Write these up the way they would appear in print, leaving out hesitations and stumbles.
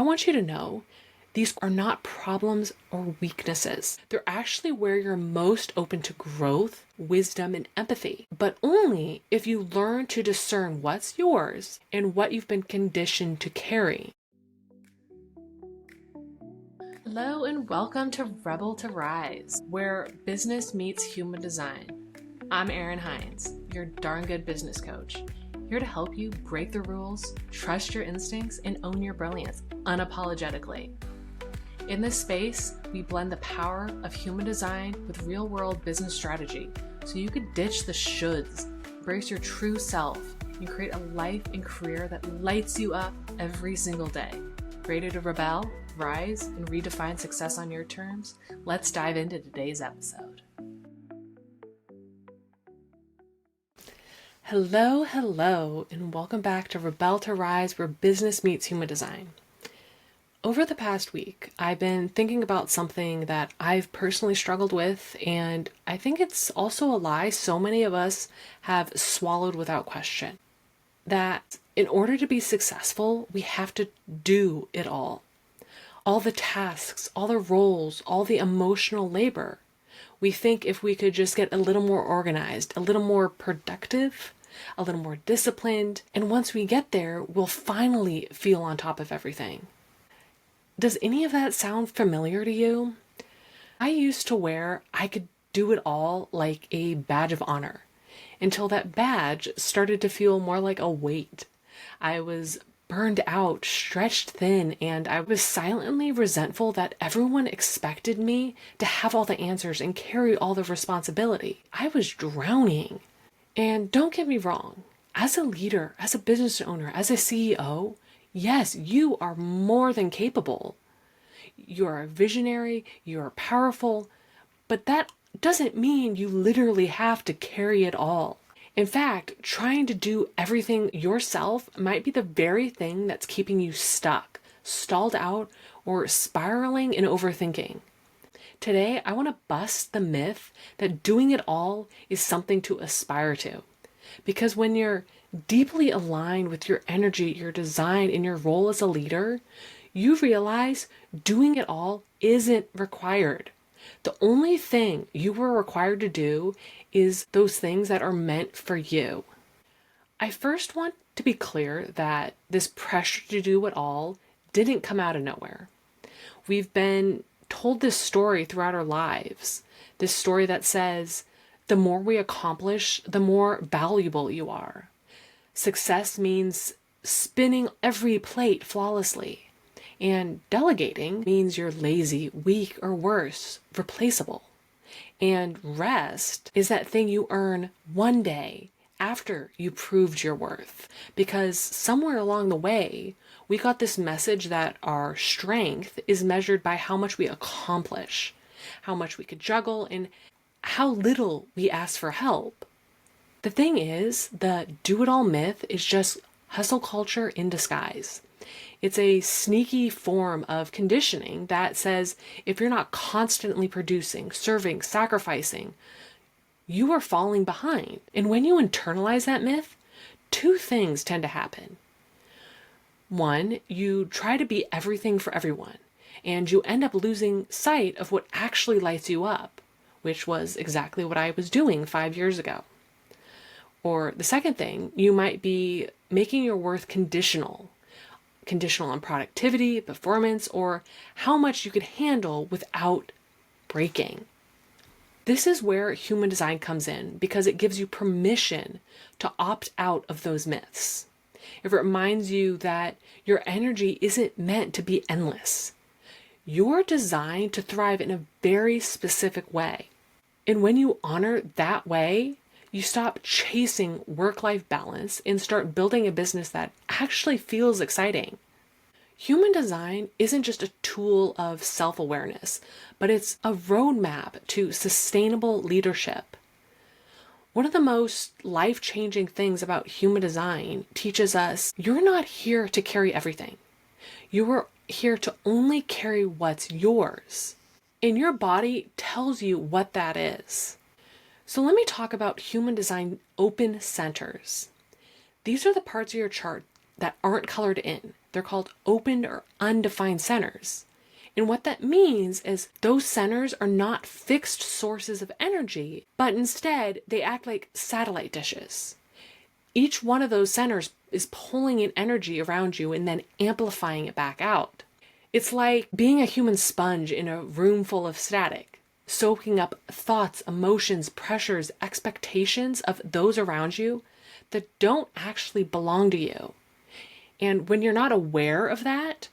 I want you to know these are not problems or weaknesses. They're actually where you're most open to growth, wisdom, and empathy, but only if you learn to discern what's yours and what you've been conditioned to carry. Hello and welcome to Rebel to Rise, where business meets human design. I'm Erin Hines, your darn good business coach, here to help you break the rules, trust your instincts, and own your brilliance unapologetically. In this space, we blend the power of human design with real-world business strategy so you could ditch the shoulds, embrace your true self, and create a life and career that lights you up every single day. Ready to rebel, rise, and redefine success on your terms? Let's dive into today's episode. Hello, and welcome back to Rebel to Rise, where business meets human design. Over the past week, I've been thinking about something that I've personally struggled with, and I think it's also a lie so many of us have swallowed without question. That in order to be successful, we have to do it all. All the tasks, all the roles, all the emotional labor. We think if we could just get a little more organized, a little more productive, a little more disciplined, and once we get there, we'll finally feel on top of everything. Does any of that sound familiar to you? I used to wear I could do it all like a badge of honor until that badge started to feel more like a weight. I was burned out, stretched thin, and I was silently resentful that everyone expected me to have all the answers and carry all the responsibility. I was drowning. And don't get me wrong, as a leader, as a business owner, as a CEO, yes, you are more than capable. You are a visionary, you are powerful, but that doesn't mean you literally have to carry it all. In fact, trying to do everything yourself might be the very thing that's keeping you stuck, stalled out, or spiraling in overthinking. Today, I want to bust the myth that doing it all is something to aspire to. Because when you're deeply aligned with your energy, your design, and your role as a leader, you realize doing it all isn't required. The only thing you were required to do is those things that are meant for you. I first want to be clear that this pressure to do it all didn't come out of nowhere. We've been told this story throughout our lives, this story that says, the more we accomplish, the more valuable you are. Success means spinning every plate flawlessly. And delegating means you're lazy, weak, or worse, replaceable. And rest is that thing you earn one day after you proved your worth. Because somewhere along the way, we got this message that our strength is measured by how much we accomplish, how much we could juggle, and how little we ask for help. The thing is, the do-it-all myth is just hustle culture in disguise. It's a sneaky form of conditioning that says if you're not constantly producing, serving, sacrificing, you are falling behind. And when you internalize that myth, two things tend to happen. One, you try to be everything for everyone, and you end up losing sight of what actually lights you up, which was exactly what I was doing 5 years ago. Or the second thing, you might be making your worth conditional on productivity, performance, or how much you could handle without breaking. This is where human design comes in because it gives you permission to opt out of those myths. It reminds you that your energy isn't meant to be endless. You're designed to thrive in a very specific way. And when you honor that way, you stop chasing work-life balance and start building a business that actually feels exciting. Human design isn't just a tool of self-awareness, but it's a roadmap to sustainable leadership. One of the most life-changing things about human design teaches us you're not here to carry everything. You are here to only carry what's yours. And your body tells you what that is. So let me talk about human design open centers. These are the parts of your chart that aren't colored in. They're called open or undefined centers. And what that means is those centers are not fixed sources of energy, but instead they act like satellite dishes. Each one of those centers is pulling in energy around you and then amplifying it back out. It's like being a human sponge in a room full of static, soaking up thoughts, emotions, pressures, expectations of those around you that don't actually belong to you. And when you're not aware of that,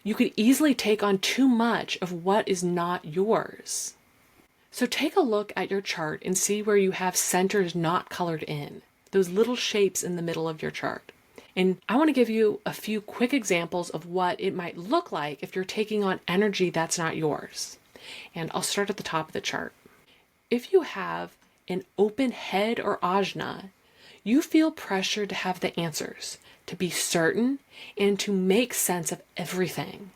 you could easily take on too much of what is not yours. So take a look at your chart and see where you have centers not colored in, those little shapes in the middle of your chart. And I want to give you a few quick examples of what it might look like if you're taking on energy that's not yours. And I'll start at the top of the chart. If you have an open head or ajna, you feel pressure to have the answers, to be certain, and to make sense of everything.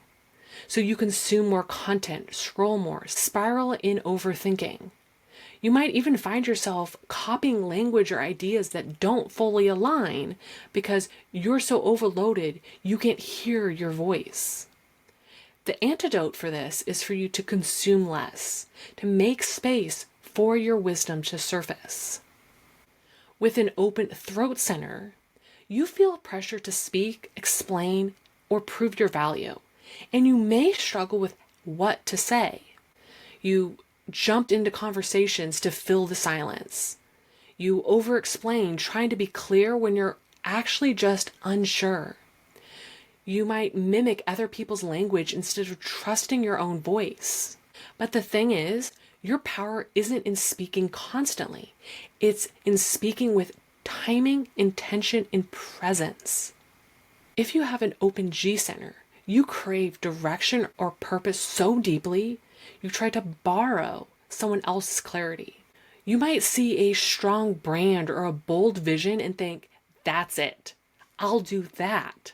So you consume more content, scroll more, spiral in overthinking. You might even find yourself copying language or ideas that don't fully align because you're so overloaded you can't hear your voice. The antidote for this is for you to consume less, to make space for your wisdom to surface. With an open throat center, you feel pressure to speak, explain, or prove your value, and you may struggle with what to say. You jumped into conversations to fill the silence. You over-explain, trying to be clear when you're actually just unsure. You might mimic other people's language instead of trusting your own voice. But the thing is, your power isn't in speaking constantly. It's in speaking with timing, intention, and presence. If you have an open G center, you crave direction or purpose so deeply, you try to borrow someone else's clarity. You might see a strong brand or a bold vision and think, that's it, I'll do that.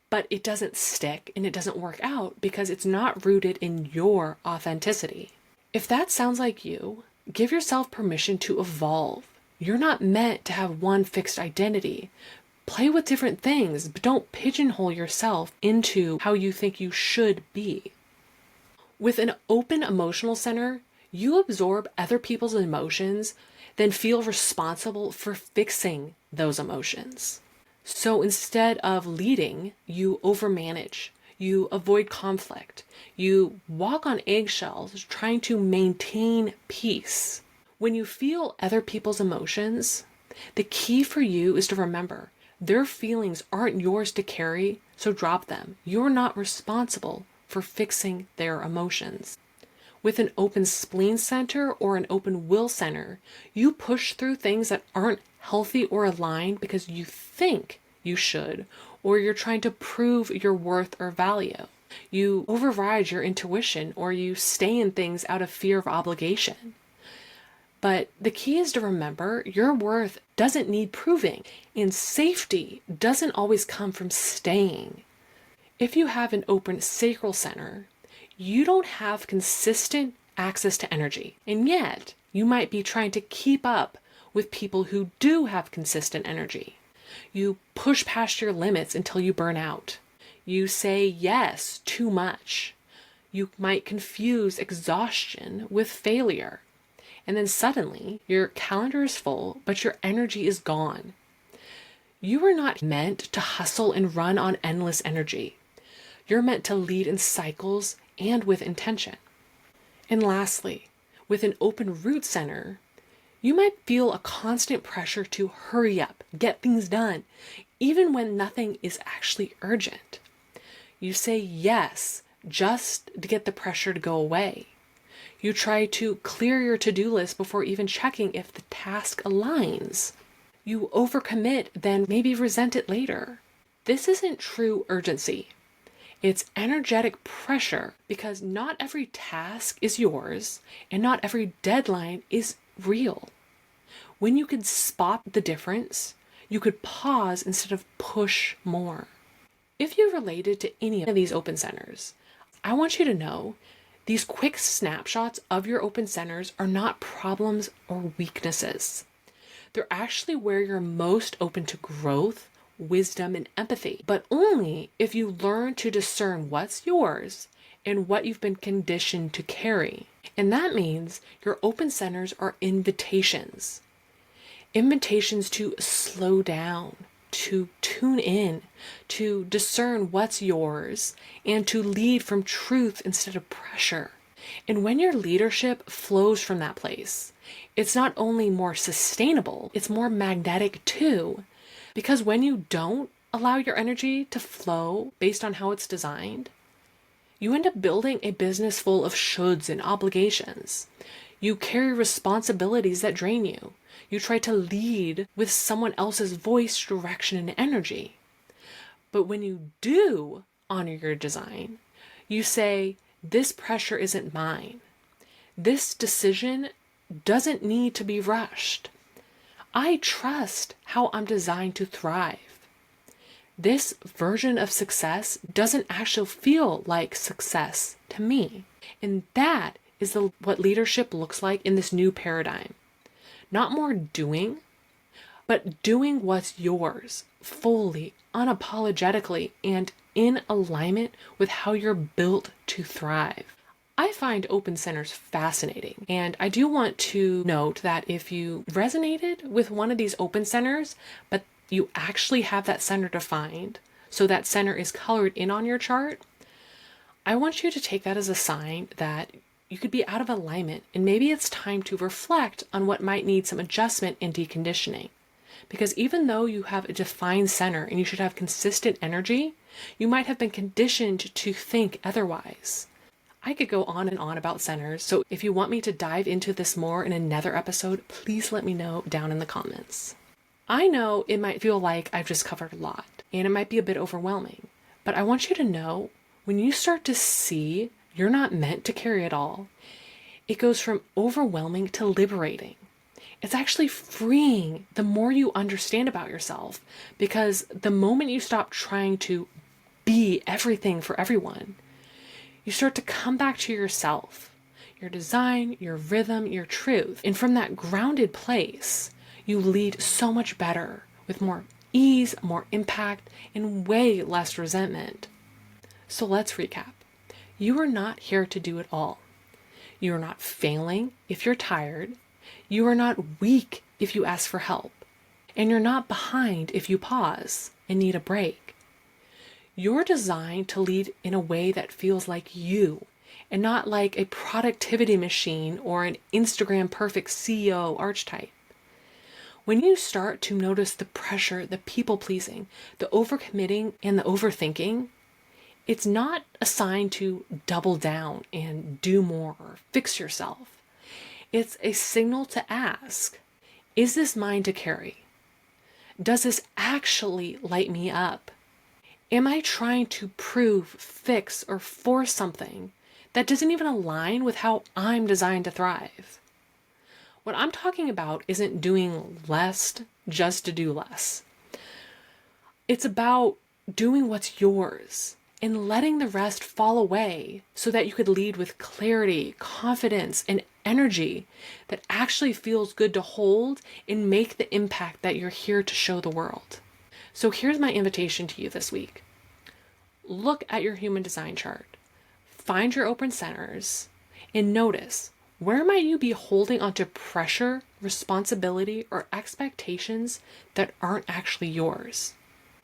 But it doesn't stick and it doesn't work out because it's not rooted in your authenticity. If that sounds like you, give yourself permission to evolve. You're not meant to have one fixed identity. Play with different things, but don't pigeonhole yourself into how you think you should be. With an open emotional center, you absorb other people's emotions, then feel responsible for fixing those emotions. So instead of leading, you overmanage, you avoid conflict, you walk on eggshells trying to maintain peace. When you feel other people's emotions, the key for you is to remember their feelings aren't yours to carry, so drop them. You're not responsible for fixing their emotions. With an open spleen center or an open will center, you push through things that aren't healthy or aligned because you think you should, or you're trying to prove your worth or value. You override your intuition, or you stay in things out of fear of obligation. But the key is to remember your worth doesn't need proving, and safety doesn't always come from staying. If you have an open sacral center, you don't have consistent access to energy, and yet you might be trying to keep up with people who do have consistent energy. You push past your limits until you burn out. You say yes too much. You might confuse exhaustion with failure. And then suddenly, your calendar is full, but your energy is gone. You are not meant to hustle and run on endless energy. You're meant to lead in cycles and with intention. And lastly, with an open root center, you might feel a constant pressure to hurry up, get things done, even when nothing is actually urgent. You say yes just to get the pressure to go away. You try to clear your to-do list before even checking if the task aligns. You overcommit, then maybe resent it later. This isn't true urgency. It's energetic pressure because not every task is yours and not every deadline is real. When you could spot the difference, you could pause instead of push more. If you're related to any of these open centers, I want you to know these quick snapshots of your open centers are not problems or weaknesses. They're actually where you're most open to growth, wisdom, and empathy, but only if you learn to discern what's yours and what you've been conditioned to carry. And that means your open centers are invitations. Invitations to slow down, to tune in, to discern what's yours, and to lead from truth instead of pressure. And when your leadership flows from that place, it's not only more sustainable, it's more magnetic too. Because when you don't allow your energy to flow based on how it's designed, you end up building a business full of shoulds and obligations. You carry responsibilities that drain you. You try to lead with someone else's voice, direction, and energy. But when you do honor your design, you say, this pressure isn't mine. This decision doesn't need to be rushed. I trust how I'm designed to thrive. This version of success doesn't actually feel like success to me. And that is what leadership looks like in this new paradigm. Not more doing, but doing what's yours fully, unapologetically, and in alignment with how you're built to thrive. I find open centers fascinating, and I do want to note that if you resonated with one of these open centers, but you actually have that center defined, so that center is colored in on your chart, I want you to take that as a sign that you could be out of alignment, and maybe it's time to reflect on what might need some adjustment and deconditioning. Because even though you have a defined center and you should have consistent energy, you might have been conditioned to think otherwise. I could go on and on about centers, so if you want me to dive into this more in another episode, please let me know down in the comments. I know it might feel like I've just covered a lot, and it might be a bit overwhelming, but I want you to know, when you start to see you're not meant to carry it all, it goes from overwhelming to liberating. It's actually freeing the more you understand about yourself, because the moment you stop trying to be everything for everyone, you start to come back to yourself, your design, your rhythm, your truth. And from that grounded place, you lead so much better with more ease, more impact, and way less resentment. So let's recap. You are not here to do it all. You are not failing if you're tired. You are not weak if you ask for help. And you're not behind if you pause and need a break. You're designed to lead in a way that feels like you, and not like a productivity machine or an Instagram perfect CEO archetype. When you start to notice the pressure, the people pleasing, the overcommitting, and the overthinking, it's not a sign to double down and do more or fix yourself. It's a signal to ask, is this mine to carry? Does this actually light me up? Am I trying to prove, fix, or force something that doesn't even align with how I'm designed to thrive? What I'm talking about isn't doing less just to do less. It's about doing what's yours and letting the rest fall away so that you could lead with clarity, confidence, and energy that actually feels good to hold and make the impact that you're here to show the world. So here's my invitation to you this week. Look at your human design chart, find your open centers, and notice, where might you be holding onto pressure, responsibility, or expectations that aren't actually yours?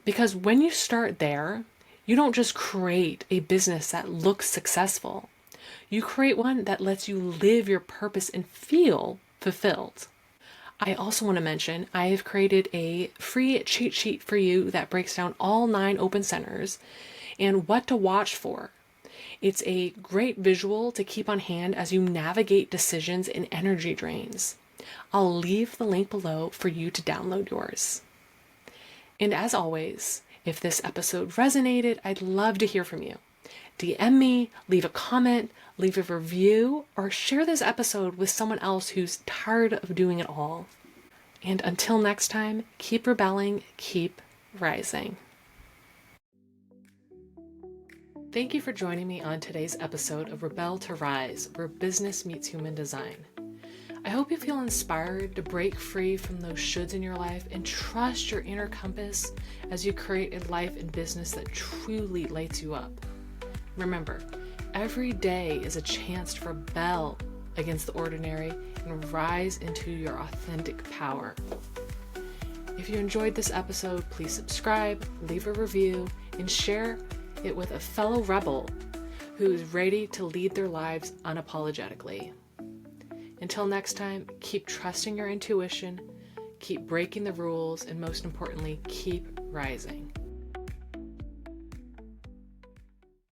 Because when you start there, you don't just create a business that looks successful. You create one that lets you live your purpose and feel fulfilled. I also want to mention I have created a free cheat sheet for you that breaks down all 9 open centers and what to watch for. It's a great visual to keep on hand as you navigate decisions and energy drains. I'll leave the link below for you to download yours. And as always, if this episode resonated, I'd love to hear from you. DM me, leave a comment, leave a review, or share this episode with someone else who's tired of doing it all. And until next time, keep rebelling, keep rising. Thank you for joining me on today's episode of Rebel to Rise, where business meets human design. I hope you feel inspired to break free from those shoulds in your life and trust your inner compass as you create a life and business that truly lights you up. Remember, every day is a chance to rebel against the ordinary and rise into your authentic power. If you enjoyed this episode, please subscribe, leave a review, and share it with a fellow rebel who is ready to lead their lives unapologetically. Until next time, keep trusting your intuition, keep breaking the rules, and most importantly, keep rising.